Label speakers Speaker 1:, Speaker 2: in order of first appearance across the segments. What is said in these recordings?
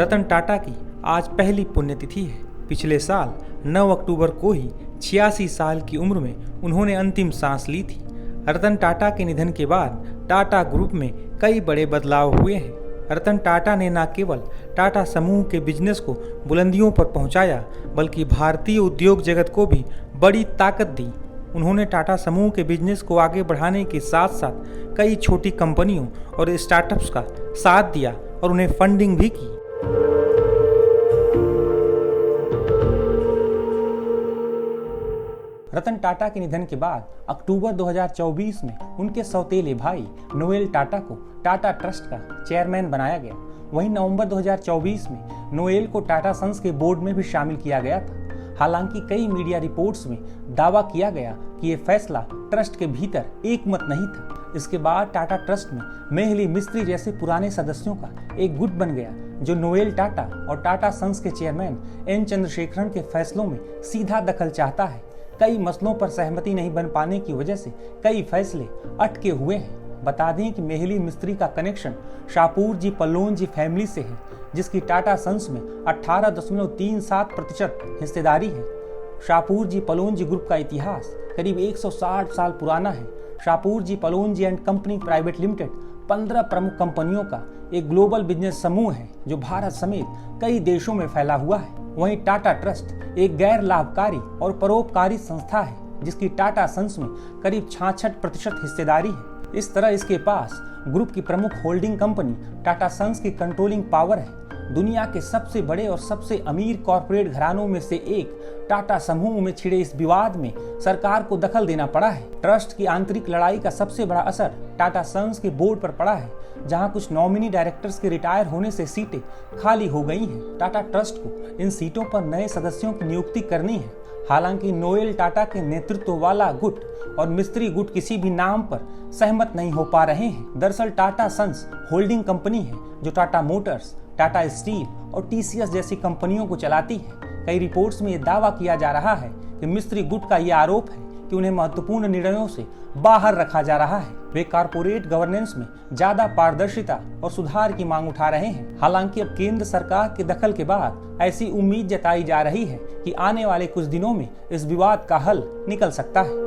Speaker 1: रतन टाटा की आज पहली पुण्यतिथि है। पिछले साल 9 अक्टूबर को ही 86 साल की उम्र में उन्होंने अंतिम सांस ली थी। रतन टाटा के निधन के बाद टाटा ग्रुप में कई बड़े बदलाव हुए हैं। रतन टाटा ने न केवल टाटा समूह के बिजनेस को बुलंदियों पर पहुंचाया, बल्कि भारतीय उद्योग जगत को भी बड़ी ताकत दी। उन्होंने टाटा समूह के बिजनेस को आगे बढ़ाने के साथ साथ कई छोटी कंपनियों और स्टार्टअप्स का साथ दिया और उन्हें फंडिंग भी की। रतन टाटा के निधन के बाद अक्टूबर 2024 में उनके सौतेले भाई नोएल टाटा को टाटा ट्रस्ट का चेयरमैन बनाया गया। वहीं नवंबर 2024 में नोएल को टाटा सन्स के बोर्ड में भी शामिल किया गया था। हालांकि कई मीडिया रिपोर्ट्स में दावा किया गया कि ये फैसला ट्रस्ट के भीतर एकमत नहीं था। इसके बाद टाटा ट्रस्ट में मेहली मिस्त्री जैसे पुराने सदस्यों का एक गुट बन गया, जो नोएल टाटा और टाटा सन्स के चेयरमैन एन चंद्रशेखरन के फैसलों में सीधा दखल चाहता है। कई मसलों पर सहमति नहीं बन पाने की वजह से कई फैसले अटके हुए हैं। बता दें कि मेहली मिस्त्री का कनेक्शन शाहपुर जी पल्लोन जी फैमिली से है, जिसकी टाटा सन्स में 18.37% हिस्सेदारी है। शाहपुर जी पलोन जी ग्रुप का इतिहास करीब 160 साल पुराना है। शाहपुर जी पलोन जी एंड कंपनी प्राइवेट लिमिटेड 15 प्रमुख कंपनियों का एक ग्लोबल बिजनेस समूह है, जो भारत समेत कई देशों में फैला हुआ है। वहीं टाटा ट्रस्ट एक गैर लाभकारी और परोपकारी संस्था है, जिसकी टाटा सन्स में करीब 66% हिस्सेदारी है। इस तरह इसके पास ग्रुप की प्रमुख होल्डिंग कंपनी टाटा सन्स की कंट्रोलिंग पावर है। दुनिया के सबसे बड़े और सबसे अमीर कॉर्पोरेट घरानों में से एक टाटा समूह में छिड़े इस विवाद में सरकार को दखल देना पड़ा है। ट्रस्ट की आंतरिक लड़ाई का सबसे बड़ा असर टाटा सन्स के बोर्ड पर पड़ा है, जहां कुछ नॉमिनी डायरेक्टर्स के रिटायर होने से सीटें खाली हो गई हैं। टाटा ट्रस्ट को इन सीटों पर नए सदस्यों की नियुक्ति करनी है। हालांकि नोएल टाटा के नेतृत्व वाला गुट और मिस्त्री गुट किसी भी नाम पर सहमत नहीं हो पा रहे हैं। दरअसल टाटा सन्स होल्डिंग कंपनी है, जो टाटा मोटर्स, टाटा स्टील और टीसीएस जैसी कंपनियों को चलाती है। कई रिपोर्ट्स में यह दावा किया जा रहा है कि मिस्त्री गुट का यह आरोप है कि उन्हें महत्वपूर्ण निर्णयों से बाहर रखा जा रहा है। वे कारपोरेट गवर्नेंस में ज्यादा पारदर्शिता और सुधार की मांग उठा रहे हैं। हालांकि अब केंद्र सरकार के दखल के बाद ऐसी उम्मीद जताई जा रही है कि आने वाले कुछ दिनों में इस विवाद का हल निकल सकता है।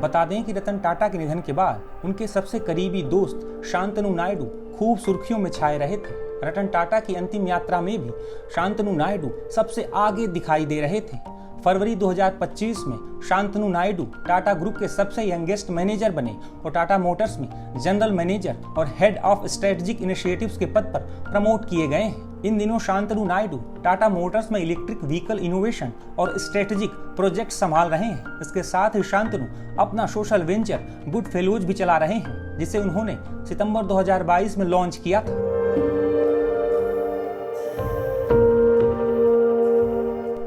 Speaker 1: बता दें कि रतन टाटा के निधन के बाद उनके सबसे करीबी दोस्त शांतनु नायडू खूब सुर्खियों में छाए रहे थे। रतन टाटा की अंतिम यात्रा में भी शांतनु नायडू सबसे आगे दिखाई दे रहे थे। फरवरी 2025 में शांतनु नायडू टाटा ग्रुप के सबसे यंगेस्ट मैनेजर बने और टाटा मोटर्स में जनरल मैनेजर और हेड ऑफ स्ट्रेटेजिक इनिशिएटिव्स के पद पर प्रमोट किए गए हैं। इन दिनों शांतनु नायडू टाटा मोटर्स में इलेक्ट्रिक व्हीकल इनोवेशन और स्ट्रेटेजिक प्रोजेक्ट संभाल रहे हैं। इसके साथ ही शांतनु अपना सोशल वेंचर गुड फेलोज भी चला रहे हैं, जिसे उन्होंने सितंबर 2022 में लॉन्च किया था।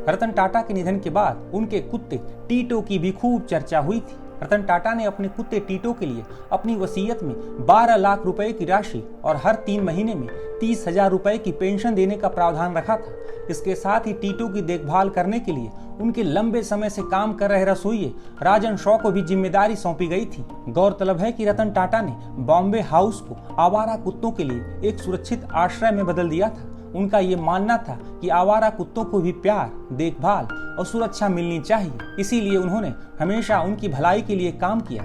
Speaker 1: रतन टाटा के निधन के बाद उनके कुत्ते टीटो की भी खूब चर्चा हुई थी। रतन टाटा ने अपने कुत्ते टीटो के लिए अपनी वसीयत में 12 लाख रुपए की राशि और हर 3 महीने में 30,000 रुपए की पेंशन देने का प्रावधान रखा था। इसके साथ ही टीटो की देखभाल करने के लिए उनके लंबे समय से काम कर रहे रसोइये राजन शॉ को भी जिम्मेदारी सौंपी गई थी। गौरतलब है कि रतन टाटा ने बॉम्बे हाउस को आवारा कुत्तों के लिए एक सुरक्षित आश्रय में बदल दिया था। उनका ये मानना था कि आवारा कुत्तों को भी प्यार, देखभाल और सुरक्षा मिलनी चाहिए। इसीलिए उन्होंने हमेशा उनकी भलाई के लिए काम किया।